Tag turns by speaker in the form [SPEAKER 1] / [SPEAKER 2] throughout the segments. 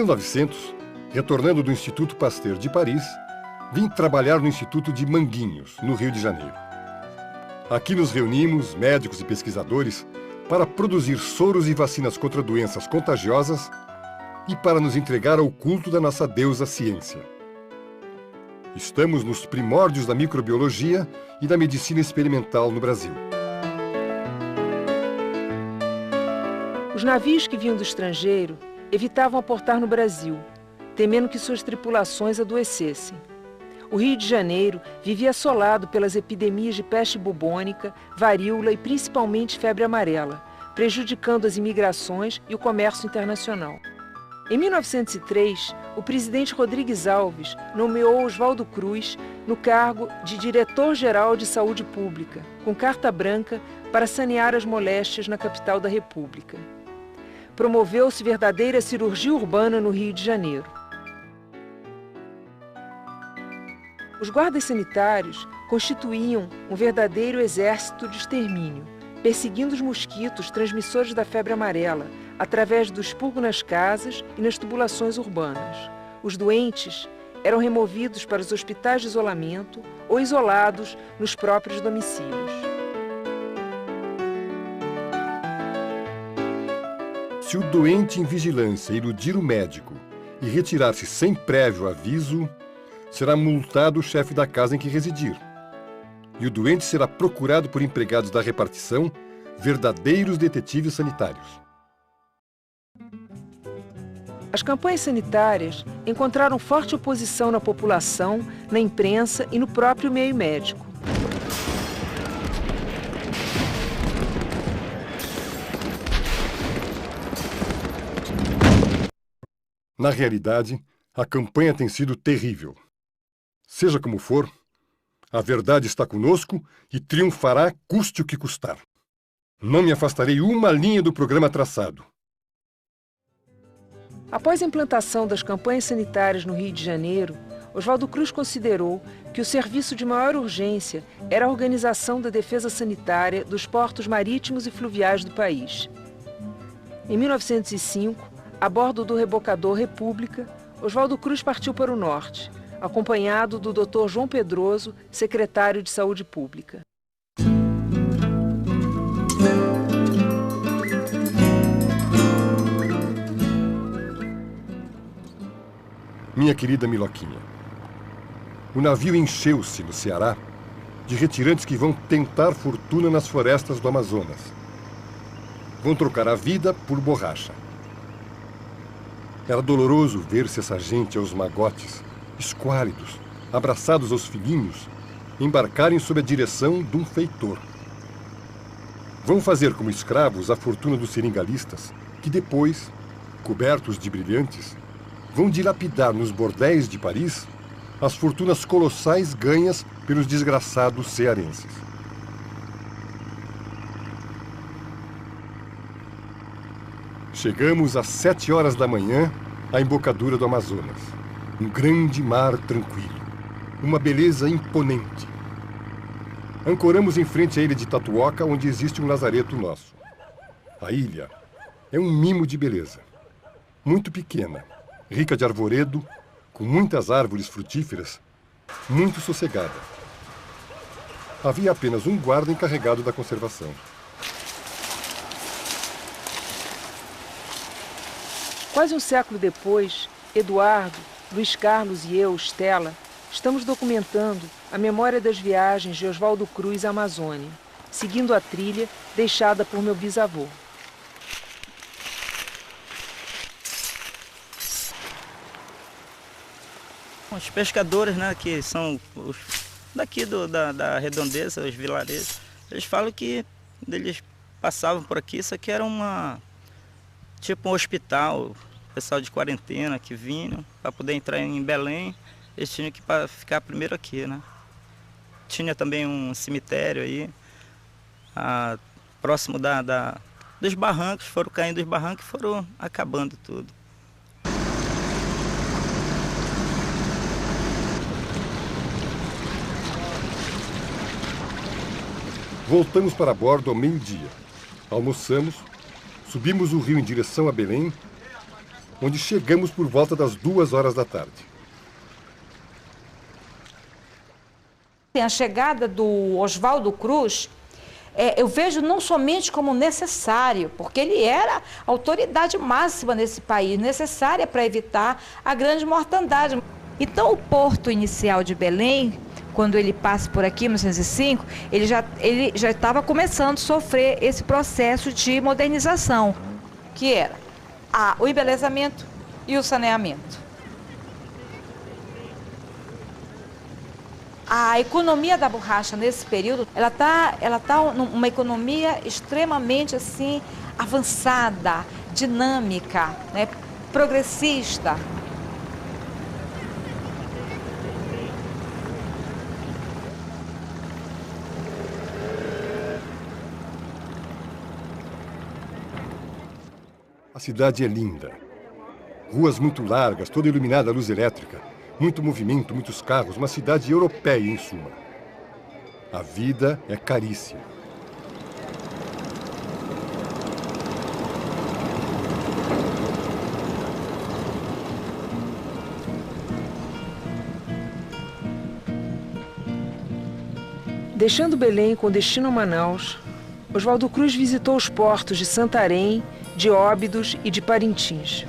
[SPEAKER 1] 1900, retornando do Instituto Pasteur de Paris, vim trabalhar no Instituto de Manguinhos, no Rio de Janeiro. Aqui nos reunimos, médicos e pesquisadores, para produzir soros e vacinas contra doenças contagiosas e para nos entregar ao culto da nossa deusa ciência. Estamos nos primórdios da microbiologia e da medicina experimental no Brasil.
[SPEAKER 2] Os navios que vinham do estrangeiro evitavam aportar no Brasil, temendo que suas tripulações adoecessem. O Rio de Janeiro vivia assolado pelas epidemias de peste bubônica, varíola e principalmente febre amarela, prejudicando as imigrações e o comércio internacional. Em 1903, o presidente Rodrigues Alves nomeou Oswaldo Cruz no cargo de Diretor-Geral de Saúde Pública, com carta branca para sanear as moléstias na capital da República. Promoveu-se verdadeira cirurgia urbana no Rio de Janeiro. Os guardas sanitários constituíam um verdadeiro exército de extermínio, perseguindo os mosquitos transmissores da febre amarela, através do expurgo nas casas e nas tubulações urbanas. Os doentes eram removidos para os hospitais de isolamento ou isolados nos próprios domicílios.
[SPEAKER 1] Se o doente em vigilância iludir o médico e retirar-se sem prévio aviso, será multado o chefe da casa em que residir. E o doente será procurado por empregados da repartição, verdadeiros detetives sanitários.
[SPEAKER 2] As campanhas sanitárias encontraram forte oposição na população, na imprensa e no próprio meio médico.
[SPEAKER 1] Na realidade, a campanha tem sido terrível. Seja como for, a verdade está conosco e triunfará custe o que custar. Não me afastarei uma linha do programa traçado.
[SPEAKER 2] Após a implantação das campanhas sanitárias no Rio de Janeiro, Oswaldo Cruz considerou que o serviço de maior urgência era a organização da defesa sanitária dos portos marítimos e fluviais do país. Em 1905, a bordo do rebocador República, Oswaldo Cruz partiu para o norte, acompanhado do Dr. João Pedroso, secretário de Saúde Pública.
[SPEAKER 1] Minha querida Miloquinha, o navio encheu-se no Ceará de retirantes que vão tentar fortuna nas florestas do Amazonas. Vão trocar a vida por borracha. Era doloroso ver-se essa gente aos magotes, esquálidos, abraçados aos filhinhos, embarcarem sob a direção de um feitor. Vão fazer como escravos a fortuna dos seringalistas, que depois, cobertos de brilhantes, vão dilapidar nos bordéis de Paris as fortunas colossais ganhas pelos desgraçados cearenses. Chegamos às 7 horas da manhã à embocadura do Amazonas. Um grande mar tranquilo, uma beleza imponente. Ancoramos em frente à ilha de Tatuoca, onde existe um lazareto nosso. A ilha é um mimo de beleza. Muito pequena, rica de arvoredo, com muitas árvores frutíferas, muito sossegada. Havia apenas um guarda encarregado da conservação.
[SPEAKER 2] Quase um século depois, Eduardo, Luiz Carlos e eu, Stella, estamos documentando a memória das viagens de Oswaldo Cruz à Amazônia, seguindo a trilha deixada por meu bisavô.
[SPEAKER 3] Os pescadores, né, que são os daqui da redondeza, os vilarejos, eles falam que eles passavam por aqui, isso aqui era tipo um hospital, pessoal de quarentena que vinham para poder entrar em Belém, eles tinham que ficar primeiro aqui, né? Tinha também um cemitério aí, próximo dos barrancos, foram caindo os barrancos e foram acabando tudo.
[SPEAKER 1] Voltamos para bordo ao meio-dia. Almoçamos, subimos o rio em direção a Belém onde chegamos por volta das 2 horas da tarde.
[SPEAKER 4] A chegada do Oswaldo Cruz, eu vejo não somente como necessário, porque ele era a autoridade máxima nesse país, necessária para evitar a grande mortandade. Então, o porto inicial de Belém, quando ele passa por aqui, em 1905, ele já estava começando a sofrer esse processo de modernização, que era o embelezamento e o saneamento. A economia da borracha nesse período, ela tá numa economia extremamente assim avançada, dinâmica, né, progressista.
[SPEAKER 1] A cidade é linda. Ruas muito largas, toda iluminada à luz elétrica. Muito movimento, muitos carros, uma cidade europeia, em suma. A vida é caríssima.
[SPEAKER 2] Deixando Belém com destino a Manaus, Oswaldo Cruz visitou os portos de Santarém, de Óbidos e de Parintins.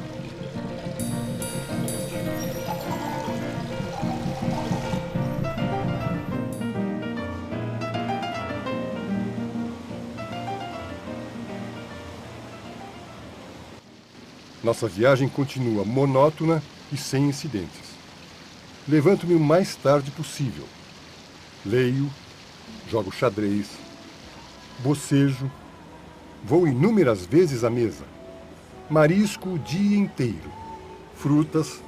[SPEAKER 1] Nossa viagem continua monótona e sem incidentes. Levanto-me o mais tarde possível. Leio, jogo xadrez, bocejo, vou inúmeras vezes à mesa. Marisco o dia inteiro. Frutas,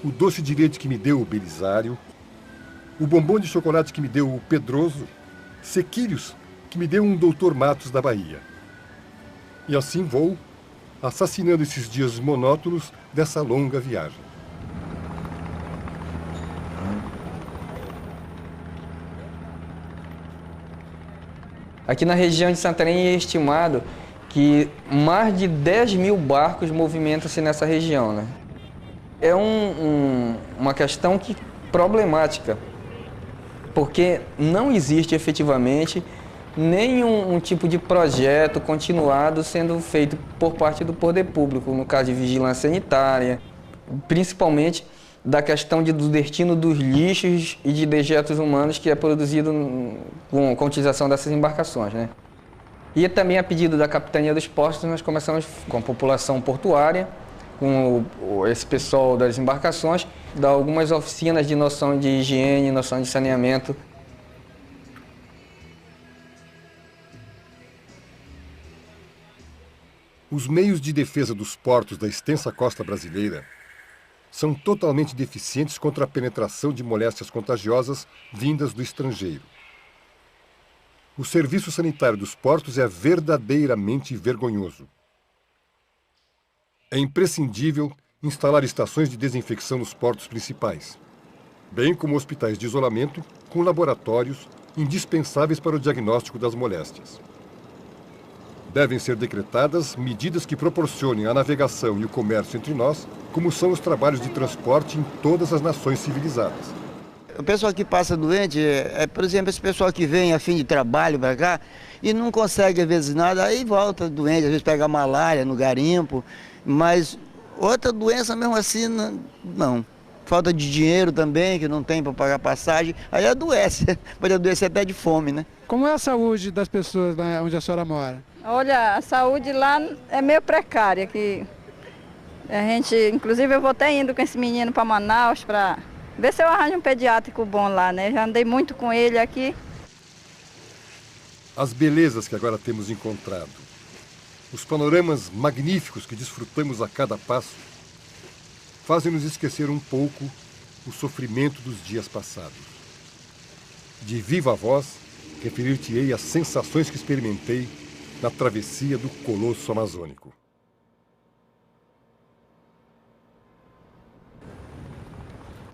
[SPEAKER 1] o doce de leite que me deu o Belisário, o bombom de chocolate que me deu o Pedroso, sequilhos que me deu um Dr. Matos da Bahia. E assim vou assassinando esses dias monótonos dessa longa viagem.
[SPEAKER 5] Aqui na região de Santarém é estimado que mais de 10 mil barcos movimentam-se nessa região, né? É uma questão problemática, porque não existe efetivamente nenhum tipo de projeto continuado sendo feito por parte do poder público, no caso de vigilância sanitária, principalmente da questão do destino dos lixos e de dejetos humanos que é produzido com a utilização dessas embarcações, né? E também a pedido da Capitania dos Portos, nós começamos com a população portuária, com esse pessoal das embarcações, dar algumas oficinas de noção de higiene, noção de saneamento.
[SPEAKER 1] Os meios de defesa dos portos da extensa costa brasileira são totalmente deficientes contra a penetração de moléstias contagiosas vindas do estrangeiro. O serviço sanitário dos portos é verdadeiramente vergonhoso. É imprescindível instalar estações de desinfecção nos portos principais, bem como hospitais de isolamento com laboratórios indispensáveis para o diagnóstico das moléstias. Devem ser decretadas medidas que proporcionem a navegação e o comércio entre nós, como são os trabalhos de transporte em todas as nações civilizadas.
[SPEAKER 6] O pessoal que passa doente, por exemplo, esse pessoal que vem a fim de trabalho para cá e não consegue às vezes nada, aí volta doente, às vezes pega malária no garimpo, mas outra doença mesmo assim, não. Falta de dinheiro também, que não tem para pagar passagem, aí adoece, pode adoecer até de fome, né?
[SPEAKER 7] Como é a saúde das pessoas lá onde a senhora mora?
[SPEAKER 8] Olha, a saúde lá é meio precária, que a gente, inclusive eu vou até indo com esse menino para Manaus para ver se eu arranjo um pediátrico bom lá, né? Já andei muito com ele aqui.
[SPEAKER 1] As belezas que agora temos encontrado, os panoramas magníficos que desfrutamos a cada passo, fazem-nos esquecer um pouco o sofrimento dos dias passados. De viva voz, referir-te-ei às sensações que experimentei na travessia do colosso amazônico.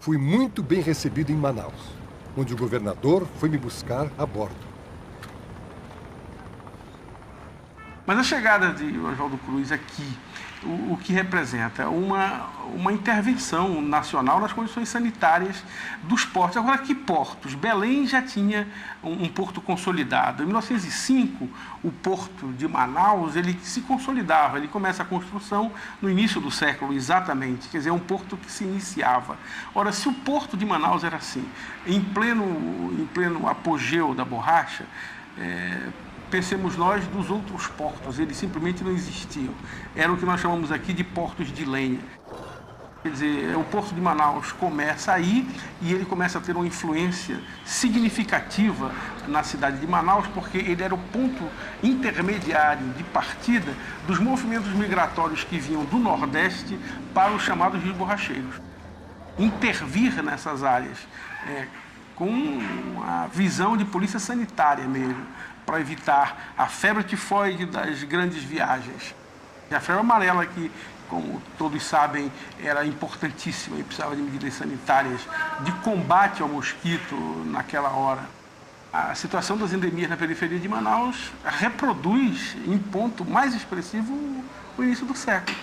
[SPEAKER 1] Fui muito bem recebido em Manaus, onde o governador foi me buscar a bordo.
[SPEAKER 9] Mas a chegada de Oswaldo Cruz aqui, o que representa uma intervenção nacional nas condições sanitárias dos portos. Agora, que portos? Belém já tinha um porto consolidado. Em 1905, o porto de Manaus ele se consolidava, ele começa a construção no início do século, exatamente, quer dizer, é um porto que se iniciava. Ora, se o porto de Manaus era assim, em pleno apogeu da borracha, pensemos nós dos outros portos, eles simplesmente não existiam. Era o que nós chamamos aqui de portos de lenha. Quer dizer, o porto de Manaus começa aí e ele começa a ter uma influência significativa na cidade de Manaus, porque ele era o ponto intermediário de partida dos movimentos migratórios que vinham do Nordeste para os chamados rios borracheiros. Intervir nessas áreas com a visão de polícia sanitária mesmo, para evitar a febre tifoide das grandes viagens. E a febre amarela, que, como todos sabem, era importantíssima e precisava de medidas sanitárias de combate ao mosquito naquela hora. A situação das endemias na periferia de Manaus reproduz, em ponto mais expressivo, o início do século.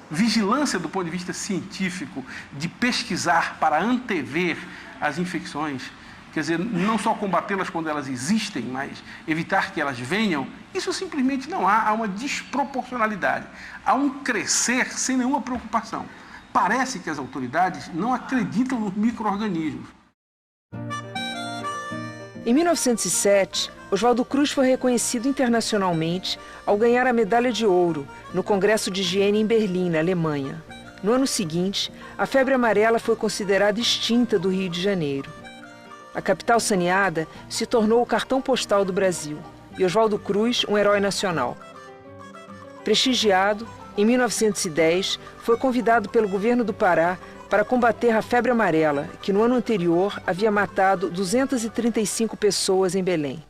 [SPEAKER 9] Vigilância do ponto de vista científico, de pesquisar para antever as infecções, quer dizer, não só combatê-las quando elas existem, mas evitar que elas venham, isso simplesmente não há. Há uma desproporcionalidade. Há um crescer sem nenhuma preocupação. Parece que as autoridades não acreditam nos micro-organismos.
[SPEAKER 2] Em 1907, Oswaldo Cruz foi reconhecido internacionalmente ao ganhar a medalha de ouro no Congresso de Higiene em Berlim, na Alemanha. No ano seguinte, a febre amarela foi considerada extinta do Rio de Janeiro. A capital saneada se tornou o cartão postal do Brasil e Oswaldo Cruz um herói nacional. Prestigiado, em 1910, foi convidado pelo governo do Pará para combater a febre amarela, que no ano anterior havia matado 235 pessoas em Belém.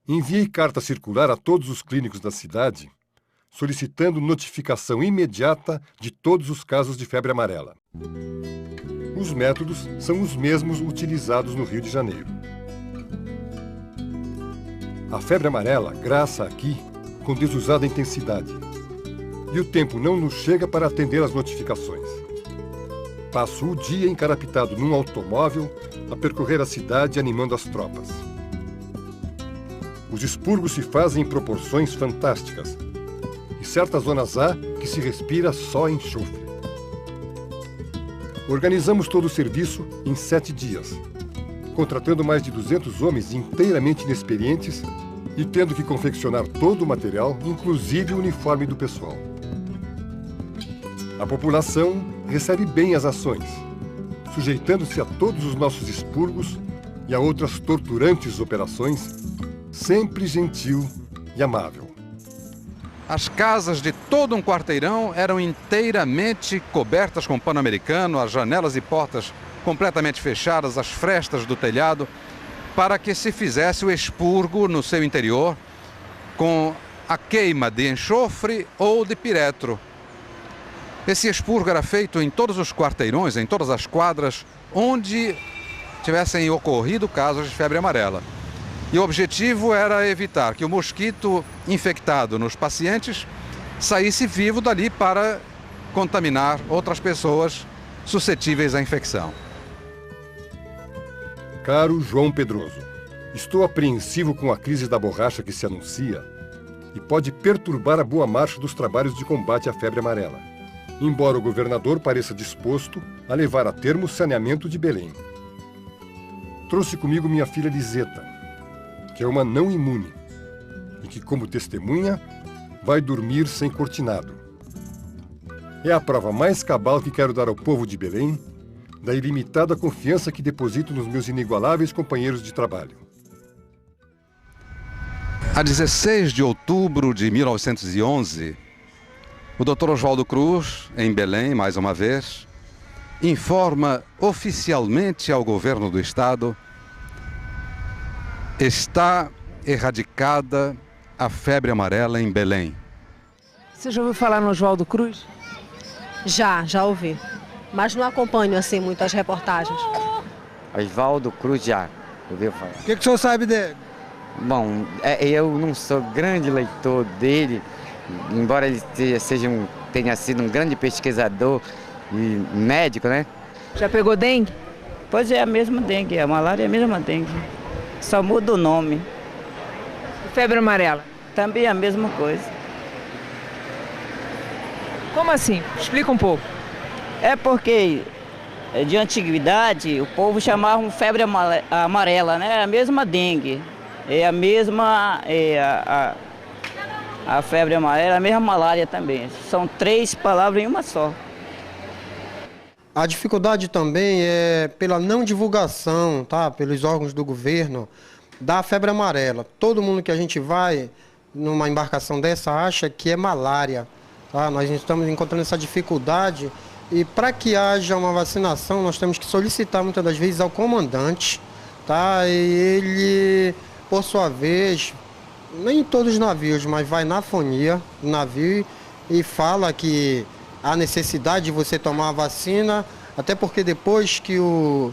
[SPEAKER 1] Enviei carta circular a todos os clínicos da cidade, solicitando notificação imediata de todos os casos de febre amarela. Os métodos são os mesmos utilizados no Rio de Janeiro. A febre amarela graça aqui com desusada intensidade, e o tempo não nos chega para atender às notificações. Passo o dia encarapitado num automóvel a percorrer a cidade animando as tropas. Os expurgos se fazem em proporções fantásticas. Em certas zonas há que se respira só enxofre. Organizamos todo o serviço em 7 dias, contratando mais de 200 homens inteiramente inexperientes e tendo que confeccionar todo o material, inclusive o uniforme do pessoal. A população recebe bem as ações, sujeitando-se a todos os nossos expurgos e a outras torturantes operações, sempre gentil e amável.
[SPEAKER 10] As casas de todo um quarteirão eram inteiramente cobertas com pano americano, as janelas e portas completamente fechadas, as frestas do telhado, para que se fizesse o expurgo no seu interior com a queima de enxofre ou de piretro. Esse expurgo era feito em todos os quarteirões, em todas as quadras, onde tivessem ocorrido casos de febre amarela. E o objetivo era evitar que o mosquito infectado nos pacientes saísse vivo dali para contaminar outras pessoas suscetíveis à infecção.
[SPEAKER 1] Caro João Pedroso, estou apreensivo com a crise da borracha que se anuncia e pode perturbar a boa marcha dos trabalhos de combate à febre amarela, embora o governador pareça disposto a levar a termo o saneamento de Belém. Trouxe comigo minha filha Liseta, que é uma não imune e que, como testemunha, vai dormir sem cortinado. É a prova mais cabal que quero dar ao povo de Belém da ilimitada confiança que deposito nos meus inigualáveis companheiros de trabalho.
[SPEAKER 10] A 16 de outubro de 1911, o Dr. Oswaldo Cruz, em Belém, mais uma vez, informa oficialmente ao governo do estado: está erradicada a febre amarela em Belém.
[SPEAKER 2] Você já ouviu falar no Oswaldo Cruz?
[SPEAKER 11] Já ouvi. Mas não acompanho assim muito as reportagens.
[SPEAKER 12] Oswaldo Cruz já ouviu falar.
[SPEAKER 7] O que o senhor sabe dele?
[SPEAKER 12] Bom, eu não sou grande leitor dele, embora ele tenha sido um grande pesquisador e médico, né?
[SPEAKER 2] Já pegou dengue?
[SPEAKER 3] Pois é, a mesma dengue, a malária é a mesma dengue. Só muda o nome.
[SPEAKER 2] E febre amarela?
[SPEAKER 3] Também é a mesma coisa.
[SPEAKER 2] Como assim? Explica um pouco.
[SPEAKER 3] É porque de antiguidade o povo chamava febre amarela, né? É a mesma dengue. É a mesma, a febre amarela, a mesma malária também. São 3 palavras em uma só.
[SPEAKER 13] A dificuldade também é pela não divulgação, tá? Pelos órgãos do governo, da febre amarela. Todo mundo que a gente vai numa embarcação dessa acha que é malária, tá? Nós estamos encontrando essa dificuldade e para que haja uma vacinação nós temos que solicitar muitas das vezes ao comandante, tá? E ele, por sua vez, nem em todos os navios, mas vai na fonia do navio e fala que há necessidade de você tomar a vacina, até porque depois que o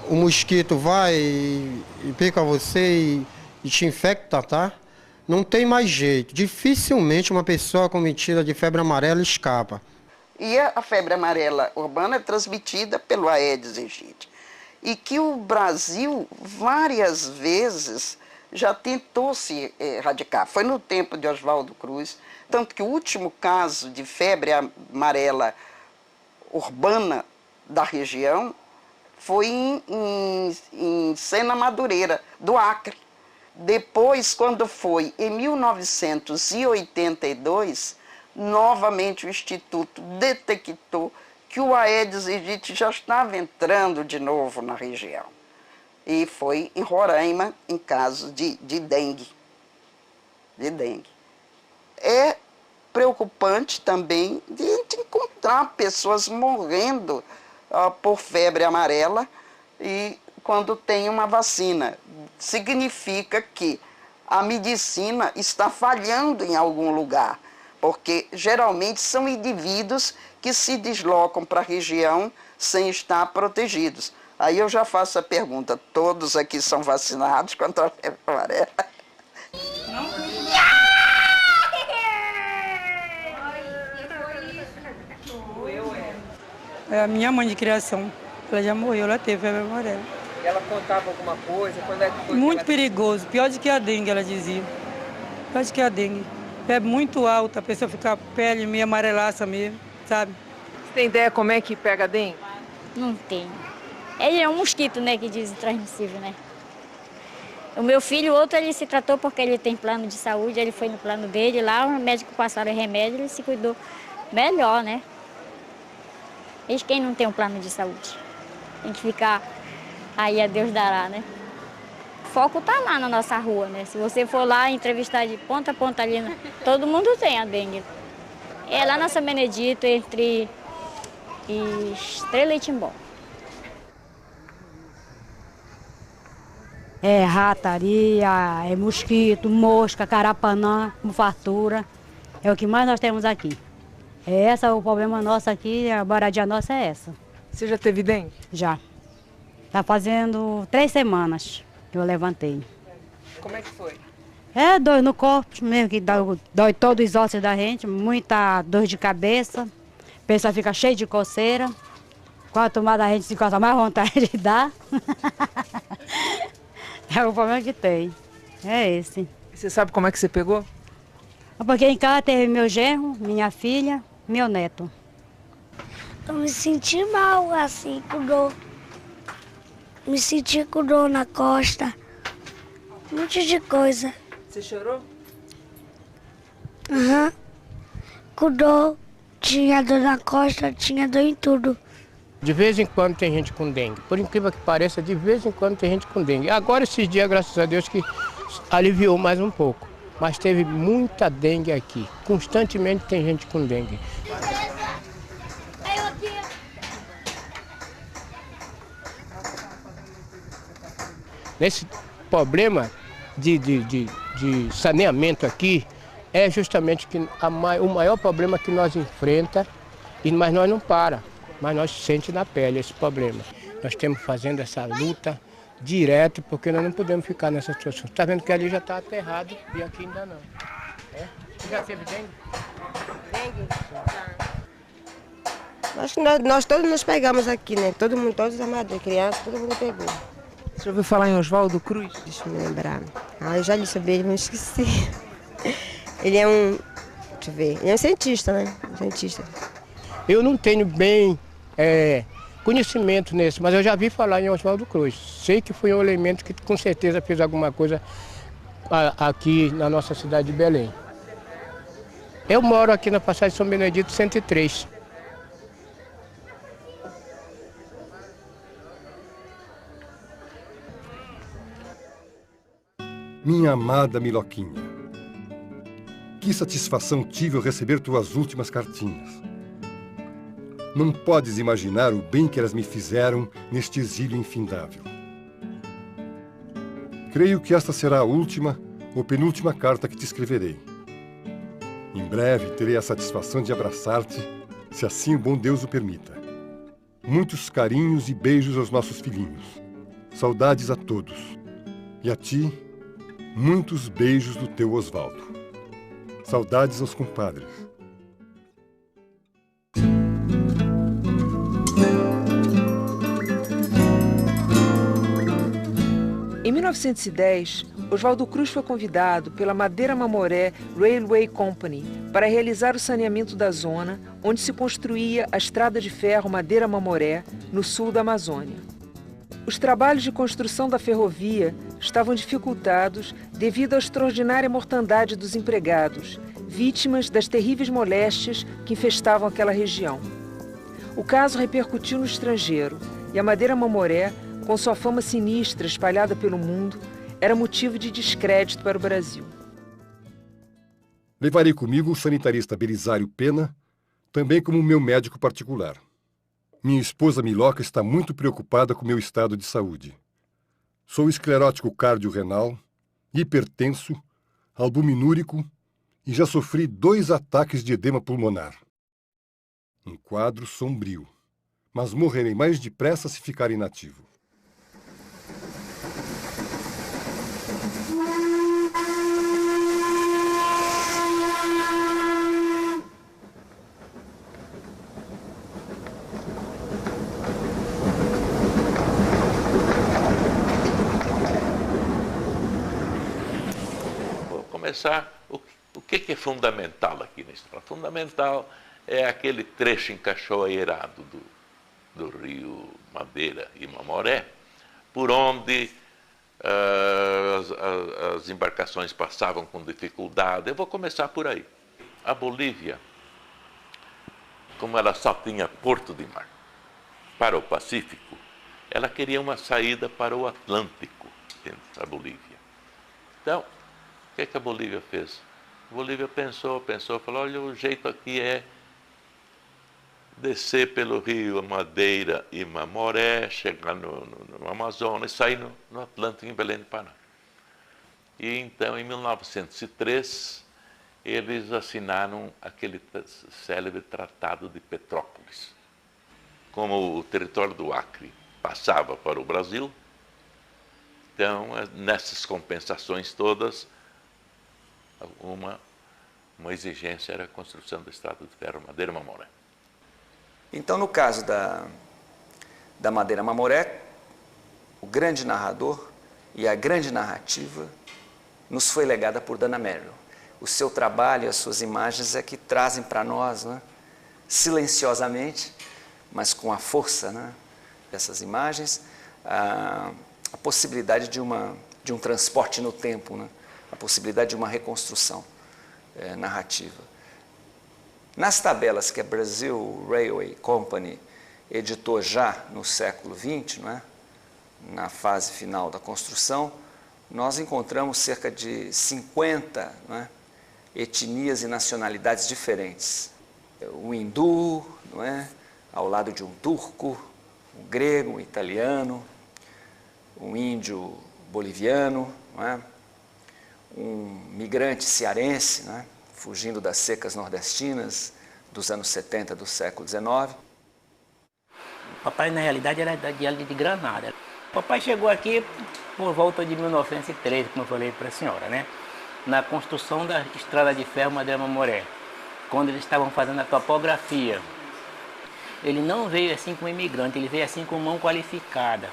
[SPEAKER 13] mosquito vai e pica você e te infecta, tá? Não tem mais jeito. Dificilmente uma pessoa cometida de febre amarela escapa.
[SPEAKER 14] E a febre amarela urbana é transmitida pelo Aedes aegypti. E que o Brasil, várias vezes, já tentou se erradicar. Foi no tempo de Oswaldo Cruz, tanto que o último caso de febre amarela urbana da região foi em Sena Madureira, do Acre. Depois, quando foi em 1982, novamente o Instituto detectou que o Aedes aegypti já estava entrando de novo na região. E foi em Roraima, em caso de dengue. É preocupante também de encontrar pessoas morrendo por febre amarela e quando tem uma vacina. Significa que a medicina está falhando em algum lugar, porque geralmente são indivíduos que se deslocam para a região sem estar protegidos. Aí eu já faço a pergunta, todos aqui são vacinados contra a febre amarela?
[SPEAKER 15] É a minha mãe de criação. Ela já morreu, ela teve febre amarela.
[SPEAKER 2] E ela contava alguma coisa? Quando é que foi?
[SPEAKER 15] Muito perigoso, pior do que a dengue, ela dizia. Pior do que a dengue. Febre muito alta, a pessoa fica a pele meio amarelaça mesmo, sabe?
[SPEAKER 2] Você tem ideia como é que pega a dengue?
[SPEAKER 16] Não tenho. Ele é um mosquito, né, que diz transmissível, né? O meu filho, outro, ele se tratou porque ele tem plano de saúde, ele foi no plano dele, lá o médico passaram remédio, ele se cuidou melhor, né? E quem não tem um plano de saúde? Tem que ficar aí a Deus dará, né? O foco tá lá na nossa rua, né? Se você for lá entrevistar de ponta a ponta ali, todo mundo tem a dengue. É lá na São Benedito, entre Estrela e Timbó.
[SPEAKER 17] É rataria, é mosquito, mosca, carapanã, com fartura. É o que mais nós temos aqui. É o problema nosso aqui, a moradia nossa é essa.
[SPEAKER 2] Você já teve dengue?
[SPEAKER 17] Já. Tá fazendo 3 semanas que eu levantei.
[SPEAKER 2] Como é que foi?
[SPEAKER 17] É dor no corpo mesmo, que dói todos os ossos da gente, muita dor de cabeça, a pessoa fica cheia de coceira. Quanto mais a gente se gosta, mais vontade de dar. É o problema que tem, é esse.
[SPEAKER 2] E você sabe como é que você pegou?
[SPEAKER 17] Porque em casa teve meu genro, minha filha, meu neto.
[SPEAKER 18] Eu me senti mal, assim, com dor. Me senti com dor na costa. Um monte de coisa.
[SPEAKER 2] Você chorou?
[SPEAKER 18] Aham. Com dor. Tinha dor na costa, tinha dor em tudo.
[SPEAKER 19] De vez em quando tem gente com dengue. Por incrível que pareça, de vez em quando tem gente com dengue. Agora, esses dias, graças a Deus, que aliviou mais um pouco. Mas teve muita dengue aqui. Constantemente tem gente com dengue. Nesse problema de saneamento aqui, é justamente que o maior problema que nós enfrentamos Mas nós não para, mas nós sentimos na pele esse problema. Nós estamos fazendo essa luta direto, porque nós não podemos ficar nessa situação. Está vendo que ali já está aterrado e aqui ainda não. É? Você já teve dengue?
[SPEAKER 20] Dengue? Acho que nós todos nos pegamos aqui, né? Todo mundo, todos os amadores, crianças, todo mundo pegou.
[SPEAKER 2] Você já ouviu falar em Oswaldo Cruz?
[SPEAKER 20] Deixa eu me lembrar. Eu já li sobre ele, mas esqueci. Ele é um... Deixa eu ver. Ele é um cientista, né? Um cientista.
[SPEAKER 19] Eu não tenho bem conhecimento nesse, mas eu já vi falar em Oswaldo Cruz. Sei que foi um elemento que com certeza fez alguma coisa aqui na nossa cidade de Belém. Eu moro aqui na Passagem São Benedito 103.
[SPEAKER 1] Minha amada Miloquinha, que satisfação tive ao receber tuas últimas cartinhas. Não podes imaginar o bem que elas me fizeram neste exílio infindável. Creio que esta será a última ou penúltima carta que te escreverei. Em breve terei a satisfação de abraçar-te, se assim o bom Deus o permita. Muitos carinhos e beijos aos nossos filhinhos. Saudades a todos. E a ti, muitos beijos do teu Oswaldo. Saudades aos compadres.
[SPEAKER 2] Em 1910, Oswaldo Cruz foi convidado pela Madeira Mamoré Railway Company para realizar o saneamento da zona onde se construía a estrada de ferro Madeira Mamoré, no sul da Amazônia. Os trabalhos de construção da ferrovia estavam dificultados devido à extraordinária mortandade dos empregados, vítimas das terríveis moléstias que infestavam aquela região. O caso repercutiu no estrangeiro e a Madeira Mamoré, com sua fama sinistra espalhada pelo mundo, era motivo de descrédito para o Brasil.
[SPEAKER 1] Levarei comigo o sanitarista Belisário Pena, também como meu médico particular. Minha esposa Miloca está muito preocupada com meu estado de saúde. Sou esclerótico cardiorrenal, hipertenso, albuminúrico e já sofri 2 ataques de edema pulmonar. Um quadro sombrio, mas morrerei mais depressa se ficar inativo.
[SPEAKER 21] O que é fundamental aqui na história? Fundamental é aquele trecho encachoeirado do rio Madeira e Mamoré, por onde as embarcações passavam com dificuldade. Eu vou começar por aí. A Bolívia, como ela só tinha porto de mar para o Pacífico, ela queria uma saída para o Atlântico, a Bolívia. Então, o que a Bolívia fez? A Bolívia pensou, falou, olha, o jeito aqui é descer pelo rio Madeira e Mamoré, chegar no Amazonas e sair no Atlântico, em Belém do Pará. E então, em 1903, eles assinaram aquele célebre Tratado de Petrópolis. Como o território do Acre passava para o Brasil, então, nessas compensações todas, uma exigência era a construção da estrada de ferro Madeira Mamoré.
[SPEAKER 22] Então, no caso da Madeira Mamoré, o grande narrador e a grande narrativa nos foi legada por Dana Merrill. O seu trabalho e as suas imagens é que trazem para nós, né, silenciosamente, mas com a força, né, dessas imagens, a possibilidade de um transporte no tempo, né, a possibilidade de uma reconstrução narrativa. Nas tabelas que a Brazil Railway Company editou já no século XX, não é? Na fase final da construção, nós encontramos cerca de 50, não é, etnias e nacionalidades diferentes. O hindu, não é, ao lado de um turco, um grego, um italiano, um índio boliviano, não é, um migrante cearense, né, fugindo das secas nordestinas, dos anos 70 do século XIX.
[SPEAKER 4] Papai, na realidade, era de Granada. Papai chegou aqui por volta de 1913, como eu falei para a senhora, né? Na construção da estrada de ferro Madeira Mamoré, quando eles estavam fazendo a topografia. Ele não veio assim como imigrante, ele veio assim com mão qualificada,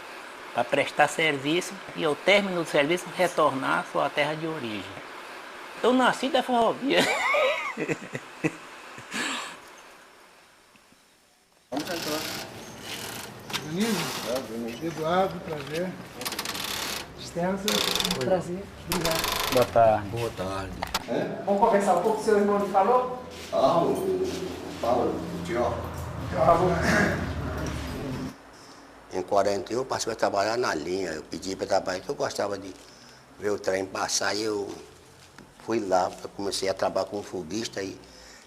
[SPEAKER 4] para prestar serviço e, ao término do serviço, retornar à sua terra de origem. Eu nasci da ferrovia.
[SPEAKER 7] Vamos cantar. Danilo, Eduardo, prazer. Extensa, prazer. Obrigado.
[SPEAKER 4] Boa tarde.
[SPEAKER 5] Boa tarde.
[SPEAKER 2] Vamos conversar um pouco com o seu irmão que falou?
[SPEAKER 5] Fala, tio. Em 41 eu passei a trabalhar na linha. Eu pedi para trabalhar, porque eu gostava de ver o trem passar e eu fui lá, comecei a trabalhar como foguista e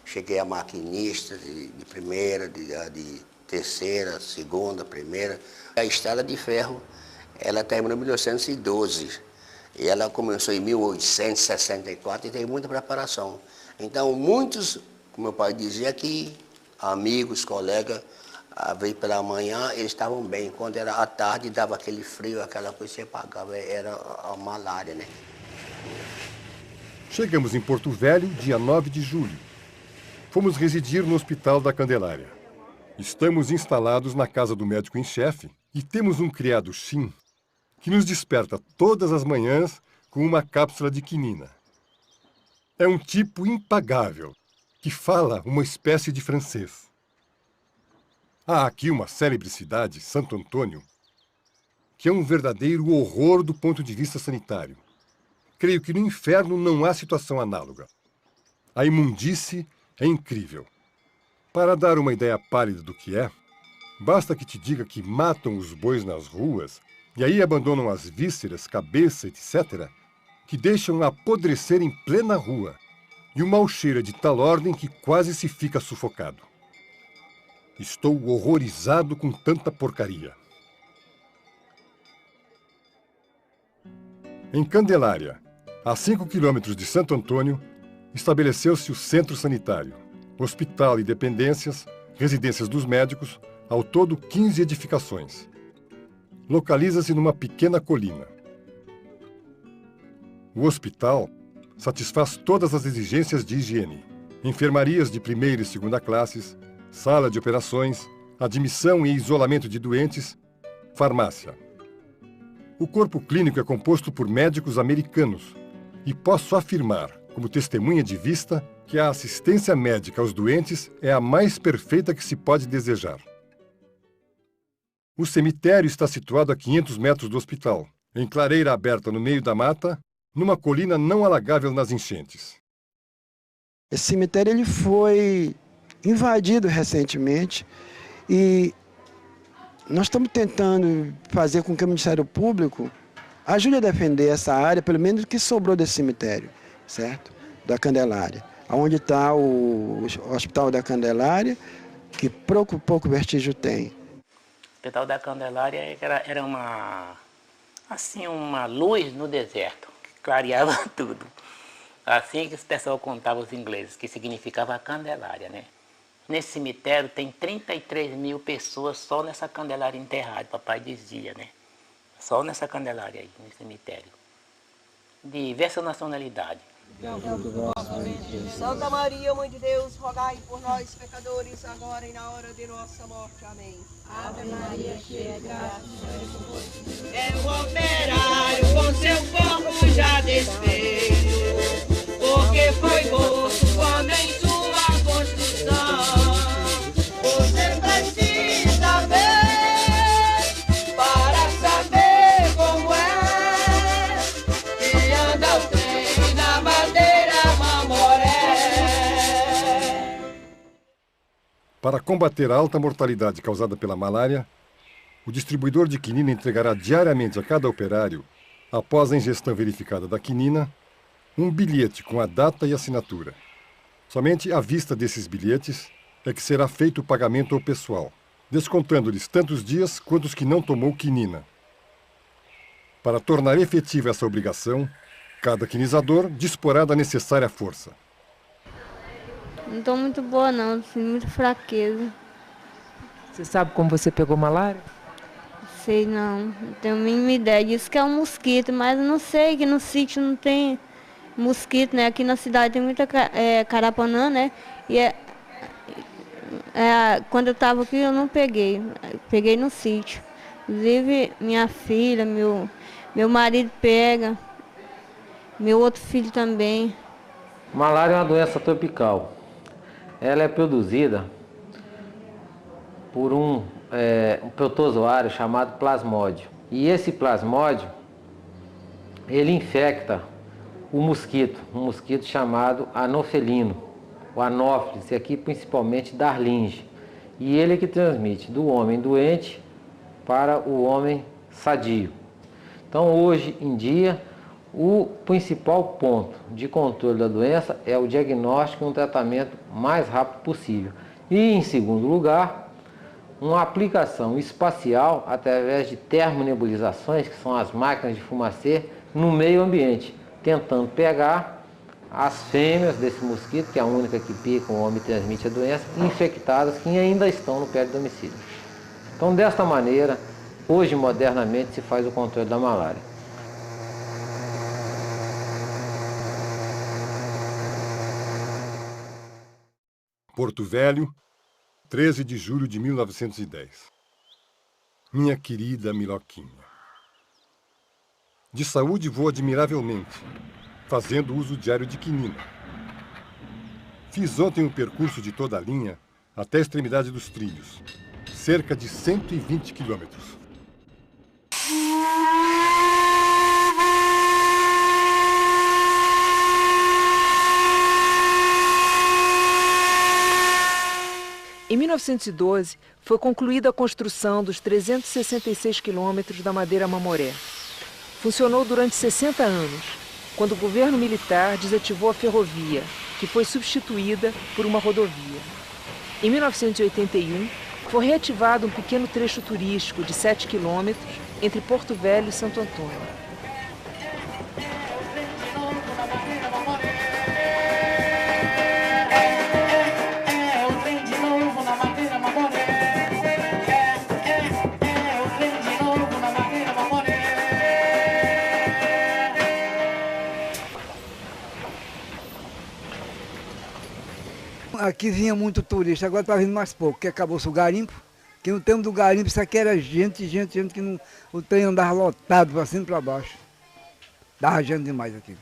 [SPEAKER 5] cheguei a maquinista de primeira, de terceira, segunda, primeira. A estrada de ferro, ela terminou em 1912 e ela começou em 1864 e teve muita preparação. Então muitos, como meu pai dizia aqui, amigos, colegas, veio pela manhã, eles estavam bem. Quando era à tarde, dava aquele frio, aquela coisa que você pagava, era a malária, né?
[SPEAKER 1] Chegamos em Porto Velho, dia 9 de julho. Fomos residir no Hospital da Candelária. Estamos instalados na casa do médico em chefe e temos um criado Shin que nos desperta todas as manhãs com uma cápsula de quinina. É um tipo impagável, que fala uma espécie de francês. Há aqui uma célebre cidade, Santo Antônio, que é um verdadeiro horror do ponto de vista sanitário. Creio que no inferno não há situação análoga. A imundície é incrível. Para dar uma ideia pálida do que é, basta que te diga que matam os bois nas ruas e aí abandonam as vísceras, cabeça, etc., que deixam apodrecer em plena rua, e o mau cheiro é de tal ordem que quase se fica sufocado. Estou horrorizado com tanta porcaria. Em Candelária, a 5 quilômetros de Santo Antônio, estabeleceu-se o centro sanitário, hospital e dependências, residências dos médicos, ao todo 15 edificações. Localiza-se numa pequena colina. O hospital satisfaz todas as exigências de higiene. Enfermarias de primeira e segunda classes, sala de operações, admissão e isolamento de doentes, farmácia. O corpo clínico é composto por médicos americanos e posso afirmar, como testemunha de vista, que a assistência médica aos doentes é a mais perfeita que se pode desejar. O cemitério está situado a 500 metros do hospital, em clareira aberta no meio da mata, numa colina não alagável nas enchentes.
[SPEAKER 23] Esse cemitério ele foi invadido recentemente e nós estamos tentando fazer com que o Ministério Público ajude a defender essa área, pelo menos o que sobrou desse cemitério, certo? Da Candelária, onde está o Hospital da Candelária, que pouco vestígio tem.
[SPEAKER 4] O Hospital da Candelária era uma luz no deserto, que clareava tudo. Assim que esse pessoal contava os ingleses, que significava Candelária, né? Nesse cemitério tem 33 mil pessoas só nessa Candelária enterrada, papai dizia, né? Só nessa Candelária aí, nesse cemitério. De diversa nacionalidade.
[SPEAKER 24] Santa Maria, Mãe de Deus, rogai por nós, pecadores, agora e na hora de nossa morte. Amém. Ave Maria, cheia de graça,
[SPEAKER 25] é o operário com seu corpo já desfeito, porque foi morto quando em sua construção. Você precisa ver para saber como é que anda o trem na Madeira Mamoré.
[SPEAKER 1] Para combater a alta mortalidade causada pela malária, o distribuidor de quinina entregará diariamente a cada operário, após a ingestão verificada da quinina, um bilhete com a data e assinatura. Somente à vista desses bilhetes é que será feito o pagamento ao pessoal, descontando-lhes tantos dias quanto os que não tomou quinina. Para tornar efetiva essa obrigação, cada quinizador disporá da necessária força.
[SPEAKER 6] Não estou muito boa não, sinto muita fraqueza.
[SPEAKER 2] Você sabe como você pegou malária?
[SPEAKER 6] Sei não tenho a mínima ideia. Diz que é um mosquito, mas eu não sei, que no sítio não tem mosquito, né? Aqui na cidade tem muita carapanã, né? E quando eu estava aqui eu não peguei, peguei no sítio. Inclusive minha filha, meu marido pega, meu outro filho também.
[SPEAKER 8] Malária é uma doença tropical. Ela é produzida por um protozoário chamado plasmódio. E esse plasmódio, ele infecta o mosquito, um mosquito chamado anofelino, o anófeles, e aqui principalmente Darlinge. E ele é que transmite do homem doente para o homem sadio. Então, hoje em dia, o principal ponto de controle da doença é o diagnóstico e um tratamento mais rápido possível. E, em segundo lugar, uma aplicação espacial através de termonebulizações, que são as máquinas de fumacê, no meio ambiente, tentando pegar as fêmeas desse mosquito, que é a única que pica o homem e transmite a doença, infectadas que ainda estão no pé do domicílio. Então, desta maneira, hoje modernamente se faz o controle da malária.
[SPEAKER 1] Porto Velho, 13 de julho de 1910. Minha querida Miloquinha. De saúde vou admiravelmente, fazendo uso diário de quinina. Fiz ontem um percurso de toda a linha até a extremidade dos trilhos, cerca de 120 quilômetros.
[SPEAKER 2] Em 1912, foi concluída a construção dos 366 quilômetros da Madeira Mamoré. Funcionou durante 60 anos, quando o governo militar desativou a ferrovia, que foi substituída por uma rodovia. Em 1981, foi reativado um pequeno trecho turístico de 7 quilômetros entre Porto Velho e Santo Antônio.
[SPEAKER 9] Aqui vinha muito turista, agora está vindo mais pouco, porque acabou-se o garimpo. Que no tempo do garimpo isso aqui era gente que não, o trem andava lotado para cima e para baixo. Dava gente demais aqui.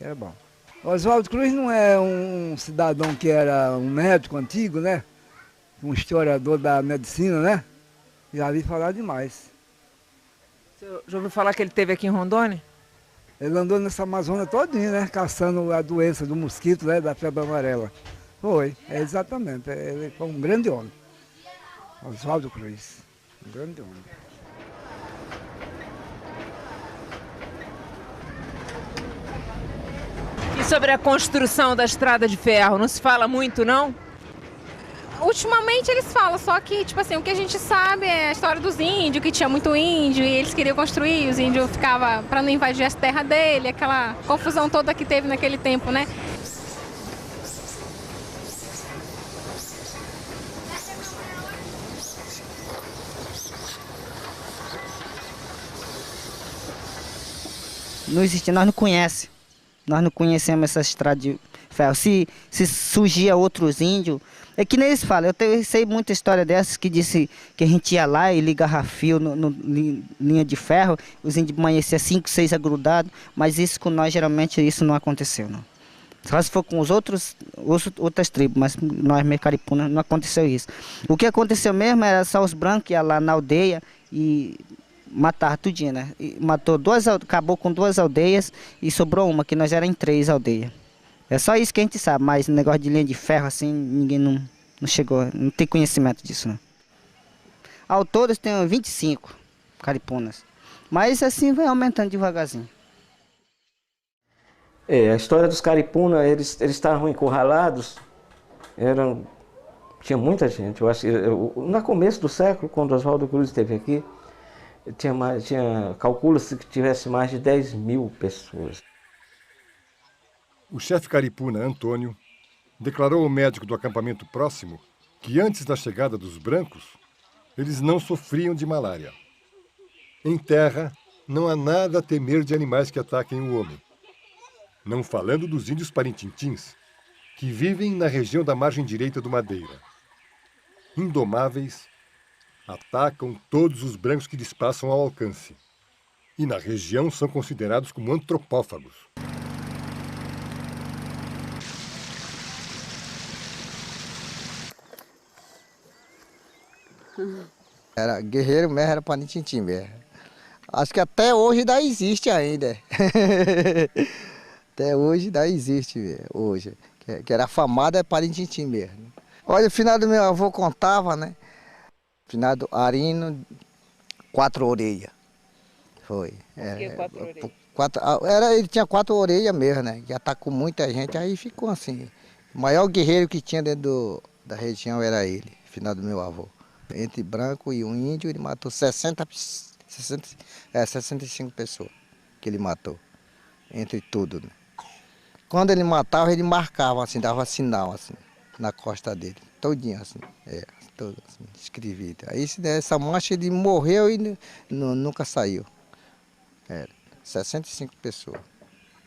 [SPEAKER 9] Era bom. Oswaldo Cruz não é um cidadão que era um médico antigo, né? Um historiador da medicina, né? Já vi falar demais.
[SPEAKER 2] Você já ouviu falar que ele esteve aqui em Rondônia?
[SPEAKER 9] Ele andou nessa Amazônia todinha, né? Caçando a doença do mosquito, né? Da febre amarela. Foi, exatamente. Ele foi um grande homem. Oswaldo Cruz. Um grande homem.
[SPEAKER 2] E sobre a construção da estrada de ferro, não se fala muito, não?
[SPEAKER 10] Ultimamente eles falam, só que, tipo assim, o que a gente sabe é a história dos índios, que tinha muito índio e eles queriam construir, os índios ficavam para não invadir as terras dele, aquela confusão toda que teve naquele tempo, né?
[SPEAKER 11] Não existe, nós não conhecemos essa estrada de ferro. Se surgia outros índios, é que nem eles falam, eu sei muita história dessas que disse que a gente ia lá e ligava fio linha de ferro, os índios amanheciam 5, 6 agrudados, mas isso com nós geralmente isso não aconteceu, não. Só se for com outras tribos, mas nós, Caripuna, não aconteceu isso. O que aconteceu mesmo era só os brancos que iam lá na aldeia e mataram tudinho, né? E acabou com 2 aldeias e sobrou uma, que nós éramos em 3 aldeias. É só isso que a gente sabe, mas negócio de linha de ferro assim, ninguém não chegou, não tem conhecimento disso, não. Ao todo tem 25 caripunas, mas assim vai aumentando devagarzinho.
[SPEAKER 26] A história dos caripunas, eles estavam encurralados, tinha muita gente. Eu acho que no começo do século, quando Oswaldo Cruz esteve aqui, calcula-se que tivesse mais de 10.000 pessoas.
[SPEAKER 1] O chefe caripuna Antônio declarou o médico do acampamento próximo que antes da chegada dos brancos, eles não sofriam de malária. Em terra, não há nada a temer de animais que ataquem o homem. Não falando dos índios parintintins, que vivem na região da margem direita do Madeira. Indomáveis, atacam todos os brancos que lhes passam ao alcance. E na região são considerados como antropófagos.
[SPEAKER 3] Era guerreiro mesmo, era Parintintins mesmo. Acho que até hoje ainda existe ainda. Até hoje ainda existe mesmo, hoje. Que era afamado é Parintintins mesmo. Olha, o finado meu avô contava, né? Finado Arino, 4 orelhas. Foi.
[SPEAKER 2] Por que 4 orelhas?
[SPEAKER 3] Ele tinha 4 orelhas mesmo, né? Já tá com muita gente, aí ficou assim. O maior guerreiro que tinha dentro da região era ele, finado meu avô. Entre branco e um índio, ele matou 65 pessoas que ele matou, entre tudo, né? Quando ele matava, ele marcava assim, dava sinal assim, na costa dele, todinho assim, todo assim, escrevido. Aí essa mancha ele morreu e nunca saiu. 65 pessoas.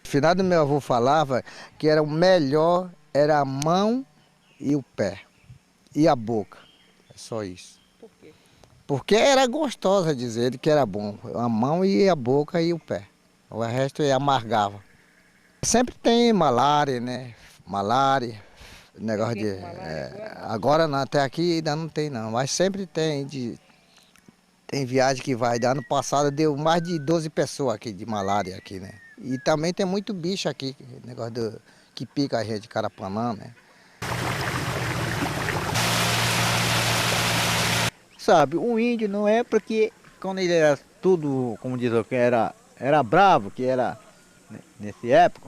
[SPEAKER 3] O finado meu avô falava que era o melhor, era a mão e o pé, e a boca. Só isso.
[SPEAKER 2] Por quê?
[SPEAKER 3] Porque era gostosa dizer ele que era bom. A mão e a boca e o pé. O resto amargava. Sempre tem malária, né? Malária, negócio de... agora não, até aqui ainda não tem não, mas sempre tem. Tem viagem que vai. Ano passado deu mais de 12 pessoas aqui de malária aqui, né? E também tem muito bicho aqui, negócio que pica a gente, carapanã, né?
[SPEAKER 12] Sabe, o índio não é porque quando ele era tudo, como diz o que era bravo, que era nessa época,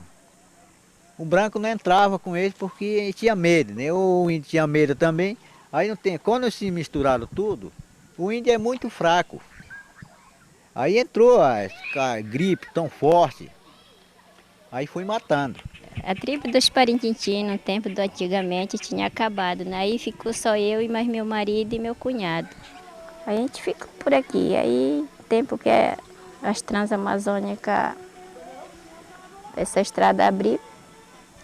[SPEAKER 12] o branco não entrava com ele porque tinha medo, né? O índio tinha medo também. Aí não tem, quando se misturaram tudo, o índio é muito fraco. Aí entrou a gripe tão forte, aí foi matando.
[SPEAKER 13] A tribo dos Parintintins, no tempo do antigamente, tinha acabado, né? Aí ficou só eu e mais meu marido e meu cunhado. A gente ficou por aqui. Aí, tempo que as transamazônicas, essa estrada abriu,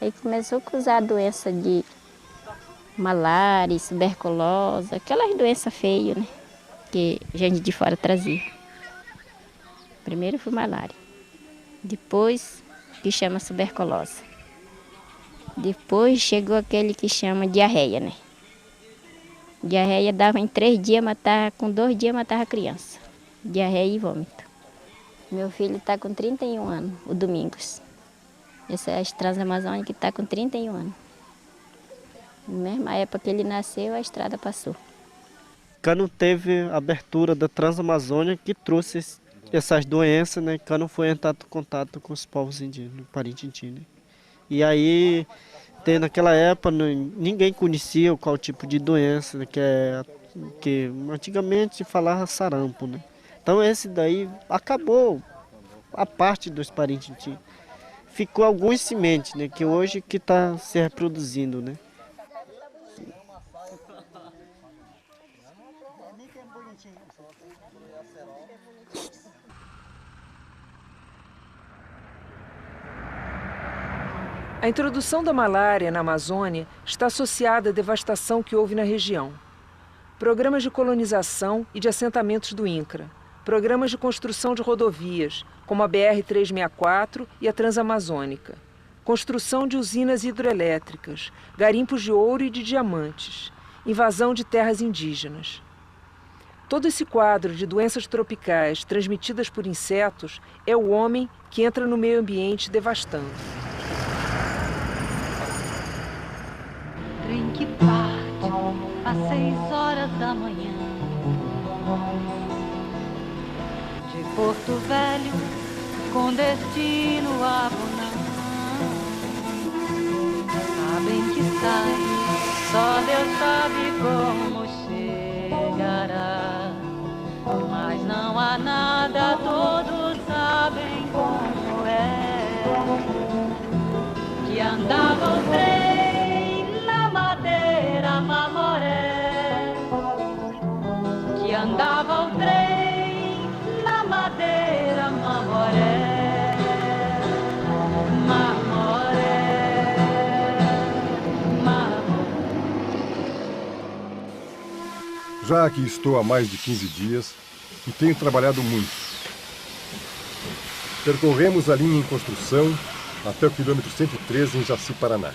[SPEAKER 13] aí começou a causar a doença de malária, tuberculose, aquelas doenças feias, né? Que gente de fora trazia. Primeiro foi malária, depois que chama tuberculose. Depois chegou aquele que chama diarreia, né? Diarreia dava em 3 dias, com 2 dias matava a criança. Diarreia e vômito. Meu filho está com 31 anos, o Domingos. Essa é a Transamazônica que está com 31 anos. Na mesma época que ele nasceu, a estrada passou.
[SPEAKER 14] Quando teve a abertura da Transamazônica que trouxe essas doenças, né? Quando foi entrar em contato com os povos indígenas, Parintintins, né? E aí, naquela época, ninguém conhecia qual tipo de doença, né, que antigamente se falava sarampo, né? Então esse daí acabou a parte dos Parintintins. Ficou algumas sementes, né, que hoje que está se reproduzindo, né?
[SPEAKER 2] A introdução da malária na Amazônia está associada à devastação que houve na região. Programas de colonização e de assentamentos do INCRA, programas de construção de rodovias, como a BR-364 e a Transamazônica, construção de usinas hidrelétricas, garimpos de ouro e de diamantes, invasão de terras indígenas. Todo esse quadro de doenças tropicais transmitidas por insetos é o homem que entra no meio ambiente devastando.
[SPEAKER 15] Trem que parte às 6 horas da manhã, de Porto Velho com destino a Bonã. Sabem que sai, só Deus sabe como chegará, mas não há nada, todos sabem como é, que andava o trem
[SPEAKER 1] Já aqui estou há mais de 15 dias e tenho trabalhado muito. Percorremos a linha em construção até o quilômetro 113 em Jaci-Paraná,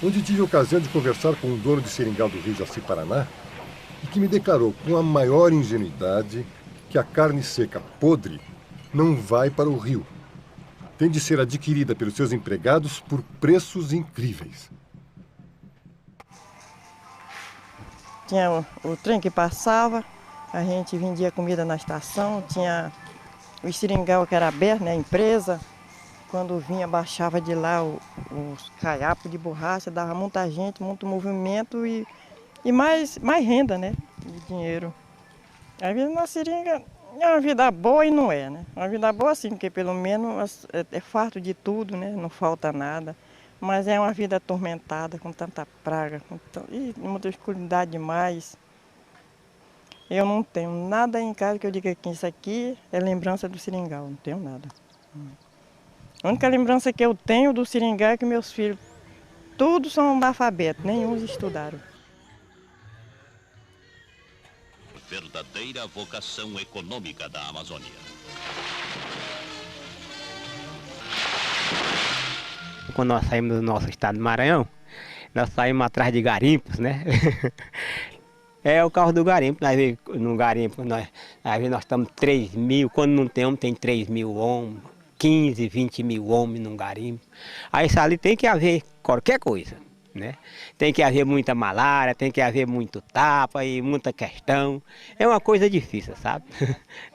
[SPEAKER 1] onde tive a ocasião de conversar com um dono de seringal do rio Jaci-Paraná e que me declarou com a maior ingenuidade que a carne seca podre não vai para o rio. Tem de ser adquirida pelos seus empregados por preços incríveis.
[SPEAKER 16] Tinha o trem que passava, a gente vendia comida na estação, tinha o seringal que era aberto, né, a empresa. Quando vinha, baixava de lá os caiapos de borracha, dava muita gente, muito movimento e mais renda, né, de dinheiro. A vida na seringa é uma vida boa e não é, né? Uma vida boa sim, porque pelo menos é farto de tudo, né, não falta nada. Mas é uma vida atormentada, com tanta praga, e muita escuridade demais. Eu não tenho nada em casa que eu diga que isso aqui é lembrança do seringal, não tenho nada. A única lembrança que eu tenho do seringal é que meus filhos, todos são analfabetos, nenhum estudaram.
[SPEAKER 17] Verdadeira vocação econômica da Amazônia.
[SPEAKER 18] Quando nós saímos do nosso estado do Maranhão, nós saímos atrás de garimpos, né? É o carro do garimpo, no garimpo nós estamos 3 mil, quando não tem 3 mil homens, 15, 20 mil homens num garimpo. Aí ali tem que haver qualquer coisa, né? Tem que haver muita malária, tem que haver muito tapa e muita questão. É uma coisa difícil, sabe?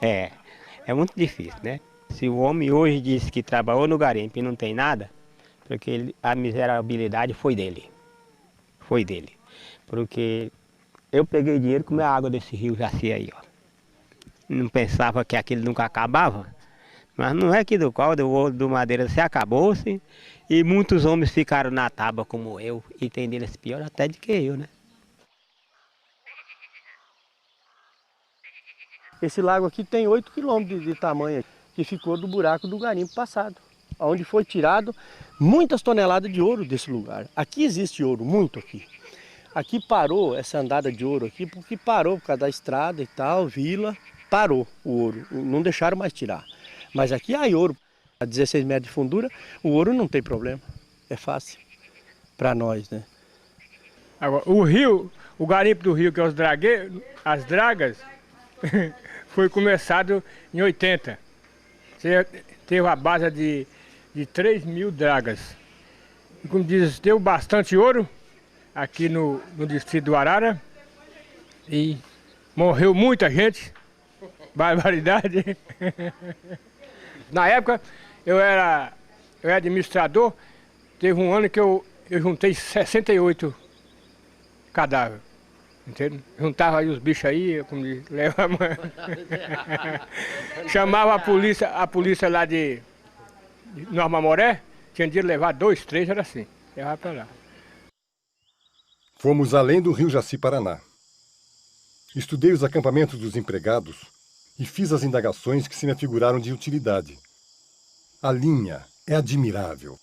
[SPEAKER 18] É muito difícil, né? Se o homem hoje diz que trabalhou no garimpo e não tem nada, porque a miserabilidade foi dele. Foi dele. Porque eu peguei dinheiro com a água desse rio Jaci aí, ó. Não pensava que aquilo nunca acabava. Mas não é que do ouro do madeira se acabou-se e muitos homens ficaram na tábua como eu. E tem deles pior até do que eu, né?
[SPEAKER 19] Esse lago aqui tem 8 quilômetros de tamanho, que ficou do buraco do garimpo passado, onde foi tirado muitas toneladas de ouro desse lugar. Aqui existe ouro, muito aqui. Aqui parou essa andada de ouro aqui, porque parou por causa da estrada e tal, vila, parou o ouro, não deixaram mais tirar. Mas aqui há ouro, a 16 metros de fundura, o ouro não tem problema, é fácil para nós, né?
[SPEAKER 20] Agora, o rio, o garimpo do rio, que é as dragas, foi começado em 80. Teve a base de 3 mil dragas. E como diz, deu bastante ouro aqui no distrito do Arara. E morreu muita gente. Barbaridade. Na época, eu era administrador. Teve um ano que eu juntei 68 cadáveres. Entende? Juntava aí os bichos aí, como diz, levava. Chamava a polícia lá de Norma Moré, tinha de levar 2, 3, era assim, levava para lá.
[SPEAKER 1] Fomos além do rio Jaci-Paraná. Estudei os acampamentos dos empregados e fiz as indagações que se me afiguraram de utilidade. A linha é admirável.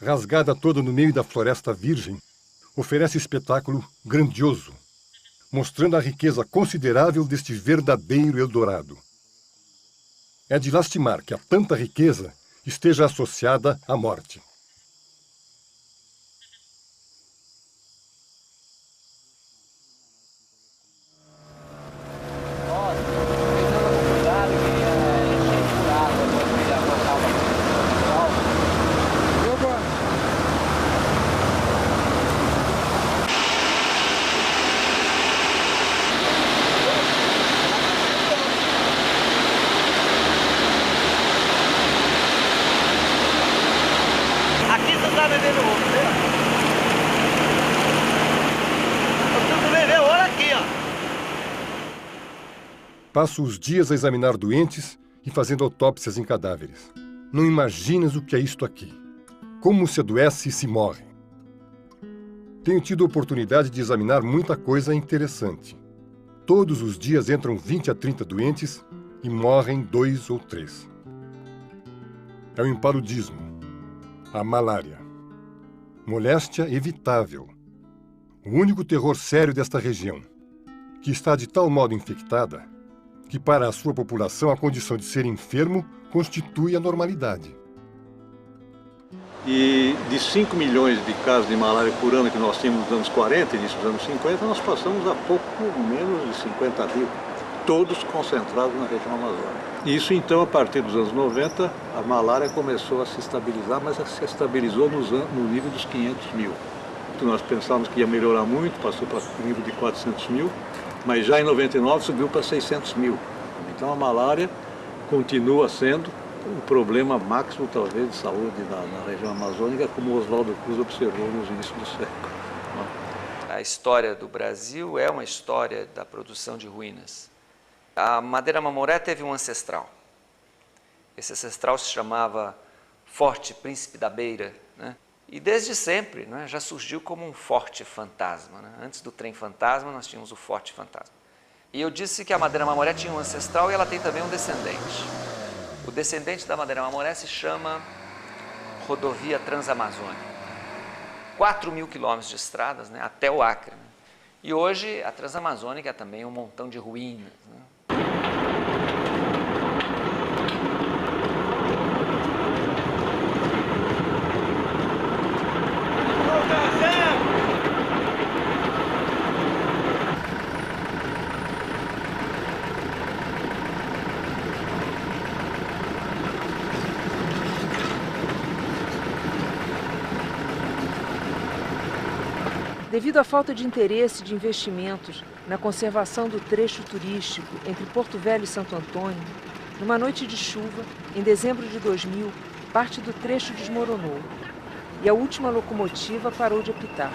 [SPEAKER 1] Rasgada toda no meio da floresta virgem, oferece espetáculo grandioso, mostrando a riqueza considerável deste verdadeiro Eldorado. É de lastimar que a tanta riqueza esteja associada à morte. Passo os dias a examinar doentes e fazendo autópsias em cadáveres. Não imaginas o que é isto aqui. Como se adoece e se morre. Tenho tido a oportunidade de examinar muita coisa interessante. Todos os dias entram 20 a 30 doentes e morrem 2 ou 3. É o impaludismo, a malária. Moléstia evitável. O único terror sério desta região. que está de tal modo infectada que para a sua população a condição de ser enfermo constitui a normalidade.
[SPEAKER 4] E de 5 milhões de casos de malária por ano que nós tínhamos nos anos 40 e início dos anos 50, nós passamos a pouco menos de 50 mil, todos concentrados na região amazônica. Isso então, a partir dos anos 90, a malária começou a se estabilizar, mas se estabilizou no nível dos 500 mil. Então, nós pensávamos que ia melhorar muito, passou para o nível de 400 mil, mas já em 99 subiu para 600 mil. Então a malária continua sendo um problema máximo, talvez, de saúde na região amazônica, como Oswaldo Cruz observou nos inícios do século.
[SPEAKER 5] A história do Brasil é uma história da produção de ruínas. A Madeira Mamoré teve um ancestral. Esse ancestral se chamava Forte Príncipe da Beira, né? E desde sempre, né, já surgiu como um forte fantasma, né? Antes do trem fantasma, nós tínhamos o forte fantasma. E eu disse que a Madeira Mamoré tinha um ancestral e ela tem também um descendente. O descendente da Madeira Mamoré se chama Rodovia Transamazônica. 4.000 quilômetros de estradas, né, até o Acre. Né? E hoje a Transamazônica é também um montão de ruínas. Né?
[SPEAKER 2] Devido à falta de interesse de investimentos na conservação do trecho turístico entre Porto Velho e Santo Antônio, numa noite de chuva, em dezembro de 2000, parte do trecho desmoronou e a última locomotiva parou de apitar.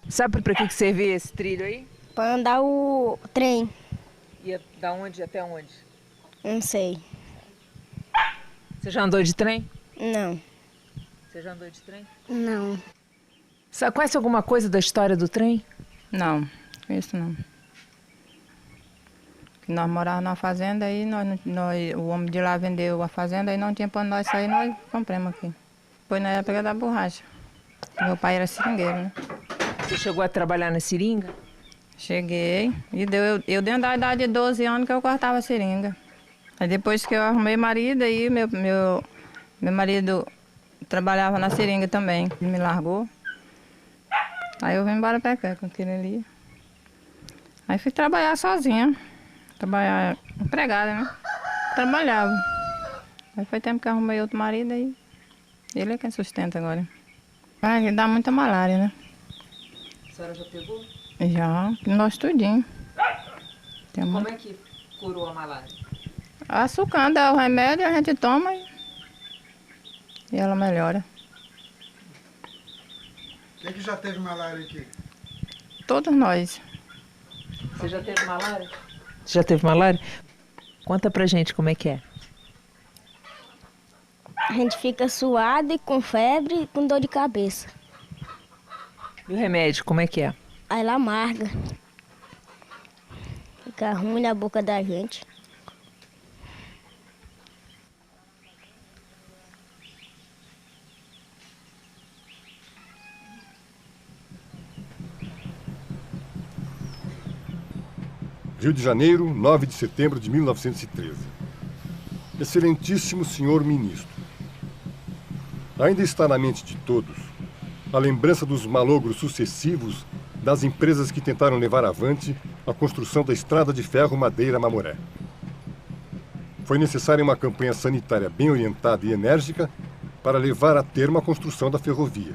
[SPEAKER 2] Sabe para que servia esse trilho aí?
[SPEAKER 7] Para andar o trem.
[SPEAKER 2] Ia da onde até onde?
[SPEAKER 7] Não sei.
[SPEAKER 2] Você já andou de trem?
[SPEAKER 7] Não.
[SPEAKER 2] Você já andou de trem?
[SPEAKER 7] Não.
[SPEAKER 2] Você conhece alguma coisa da história do trem?
[SPEAKER 21] Não, isso não. Nós morávamos na fazenda e o homem de lá vendeu a fazenda e não tinha para nós sair, nós compramos aqui. Foi na época da borracha. Meu pai era seringueiro, né?
[SPEAKER 2] Você chegou a trabalhar na seringa?
[SPEAKER 21] Cheguei. E eu dentro da idade de 12 anos que eu cortava seringa. Aí depois que eu arrumei marido, aí meu marido trabalhava na seringa também. Ele me largou. Aí eu vim embora pra cá com aquele ali. Aí fui trabalhar sozinha. Trabalhar empregada, né? Trabalhava. Aí foi tempo que eu arrumei outro marido aí. Ele é quem sustenta agora. Vai dá muita malária, né?
[SPEAKER 2] A senhora já pegou?
[SPEAKER 21] Já, nós tudinho.
[SPEAKER 2] Como é que curou a malária?
[SPEAKER 21] Açucando é o remédio, a gente toma e ela melhora.
[SPEAKER 22] Quem que já teve malária aqui?
[SPEAKER 21] Todos nós.
[SPEAKER 2] Você já teve malária? Você já teve malária? Conta pra gente como é que é.
[SPEAKER 7] A gente fica suado e com febre e com dor de cabeça.
[SPEAKER 2] E o remédio, como é que é?
[SPEAKER 7] Aí ela amarga. Fica ruim na boca da gente.
[SPEAKER 1] Rio de Janeiro, 9 de setembro de 1913. Excelentíssimo senhor ministro, ainda está na mente de todos a lembrança dos malogros sucessivos das empresas que tentaram levar avante a construção da estrada de ferro Madeira-Mamoré. Foi necessária uma campanha sanitária bem orientada e enérgica para levar a termo a construção da ferrovia.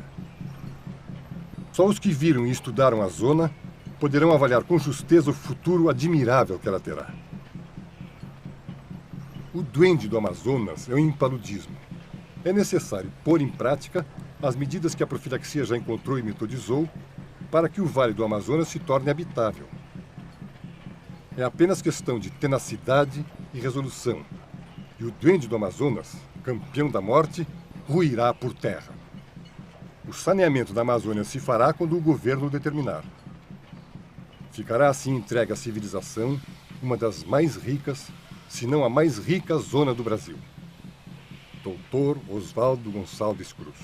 [SPEAKER 1] Só os que viram e estudaram a zona poderão avaliar com justeza o futuro admirável que ela terá. O duende do Amazonas é o impaludismo. É necessário pôr em prática as medidas que a profilaxia já encontrou e metodizou para que o Vale do Amazonas se torne habitável. É apenas questão de tenacidade e resolução. E o duende do Amazonas, campeão da morte, ruirá por terra. O saneamento da Amazônia se fará quando o governo determinar. Ficará assim entregue à civilização uma das mais ricas, se não a mais rica zona do Brasil. Doutor Oswaldo Gonçalves Cruz.